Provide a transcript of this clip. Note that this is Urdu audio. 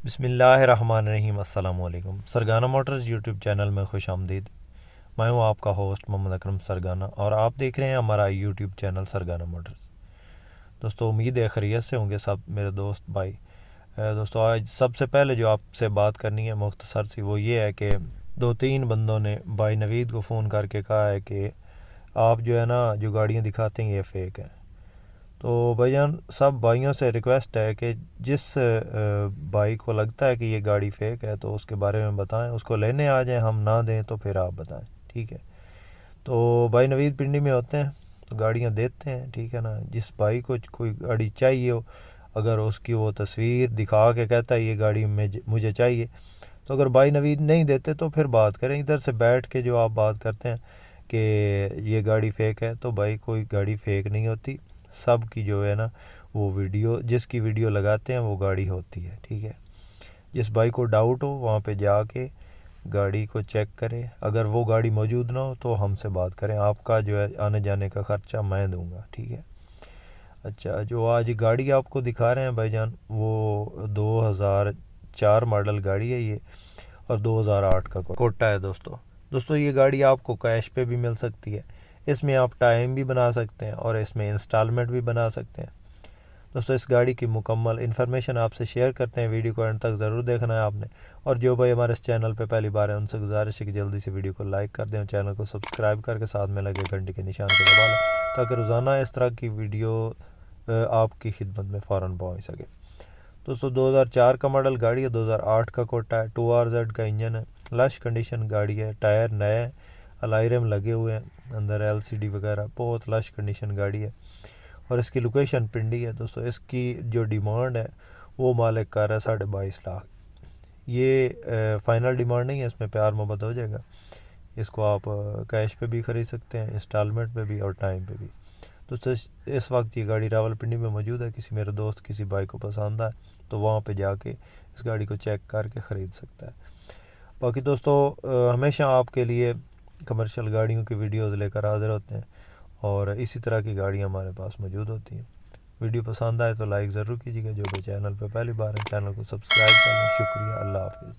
بسم اللہ الرحمن الرحیم۔ السلام علیکم۔ سرگانہ موٹرز یوٹیوب چینل میں خوش آمدید۔ میں ہوں آپ کا ہوسٹ محمد اکرم سرگانہ اور آپ دیکھ رہے ہیں ہمارا یوٹیوب چینل سرگانہ موٹرز۔ دوستو امید ہے خیریت سے ہوں گے سب میرے دوست بھائی۔ دوستو آج سب سے پہلے جو آپ سے بات کرنی ہے مختصر سی وہ یہ ہے کہ 2-3 بندوں نے بھائی نوید کو فون کر کے کہا ہے کہ آپ جو ہے نا جو گاڑیاں دکھاتے ہیں یہ فیک ہیں۔ تو بھائی جان سب بھائیوں سے ریکویسٹ ہے کہ جس بھائی کو لگتا ہے کہ یہ گاڑی فیک ہے تو اس کے بارے میں بتائیں، اس کو لینے آ جائیں، ہم نہ دیں تو پھر آپ بتائیں، ٹھیک ہے؟ تو بھائی نوید پنڈی میں ہوتے ہیں تو گاڑیاں دیتے ہیں، ٹھیک ہے نا؟ جس بھائی کو کوئی گاڑی چاہیے ہو، اگر اس کی وہ تصویر دکھا کے کہتا ہے یہ گاڑی مجھے چاہیے، تو اگر بھائی نوید نہیں دیتے تو پھر بات کریں ادھر سے بیٹھ کے جو آپ بات کرتے ہیں کہ یہ گاڑی فیک ہے، تو بھائی کوئی گاڑی فیک نہیں ہوتی، سب کی جو ہے نا وہ ویڈیو جس کی ویڈیو لگاتے ہیں وہ گاڑی ہوتی ہے، ٹھیک ہے؟ جس بھائی کو ڈاؤٹ ہو وہاں پہ جا کے گاڑی کو چیک کرے، اگر وہ گاڑی موجود نہ ہو تو ہم سے بات کریں، آپ کا جو ہے آنے جانے کا خرچہ میں دوں گا، ٹھیک ہے؟ اچھا، جو آج گاڑی آپ کو دکھا رہے ہیں بھائی جان وہ 2004 ماڈل گاڑی ہے یہ، اور 2008 کا کوٹا ہے دوستو یہ گاڑی آپ کو کیش پہ بھی مل سکتی ہے، اس میں آپ ٹائم بھی بنا سکتے ہیں اور اس میں انسٹالمنٹ بھی بنا سکتے ہیں۔ دوستو اس گاڑی کی مکمل انفارمیشن آپ سے شیئر کرتے ہیں، ویڈیو کو اینڈ تک ضرور دیکھنا ہے آپ نے، اور جو بھائی ہمارے اس چینل پہ پہلی بار ہے ان سے گزارش ہے کہ جلدی سے ویڈیو کو لائک کر دیں اور چینل کو سبسکرائب کر کے ساتھ میں لگے گھنٹی کے نشان کو دبا لیں تاکہ روزانہ اس طرح کی ویڈیو آپ کی خدمت میں فوراً پہنچ سکے۔ دوستو 2004 کا ماڈل گاڑی ہے، 2008 کا کوٹا ہے، 2RZ کا انجن ہے، لش کنڈیشن گاڑی ہے، ٹائر نئے ہیں، الائرم لگے ہوئے ہیں، اندر LCD وغیرہ بہت لش کنڈیشن گاڑی ہے، اور اس کی لوکیشن پنڈی ہے۔ دوستو اس کی جو ڈیمانڈ ہے وہ مالک کر رہا ہے 22.5 لاکھ۔ یہ فائنل ڈیمانڈ نہیں ہے، اس میں پیار محبت ہو جائے گا، اس کو آپ کیش پہ بھی خرید سکتے ہیں، انسٹالمنٹ پہ بھی اور ٹائم پہ بھی۔ دوستو اس وقت یہ گاڑی راول پنڈی میں موجود ہے، کسی میرے دوست کسی بھائی کو پسند آئے تو وہاں پہ جا کے اس گاڑی کو چیک کر کے خرید سکتا ہے۔ باقی دوستو ہمیشہ آپ کے لیے کمرشل گاڑیوں کی ویڈیوز لے کر حاضر ہوتے ہیں اور اسی طرح کی گاڑیاں ہمارے پاس موجود ہوتی ہیں۔ ویڈیو پسند آئے تو لائک ضرور کیجیے گا، جو بھی چینل پہ پہلی بار ہے چینل کو سبسکرائب کر لیں۔ شکریہ، اللہ حافظ۔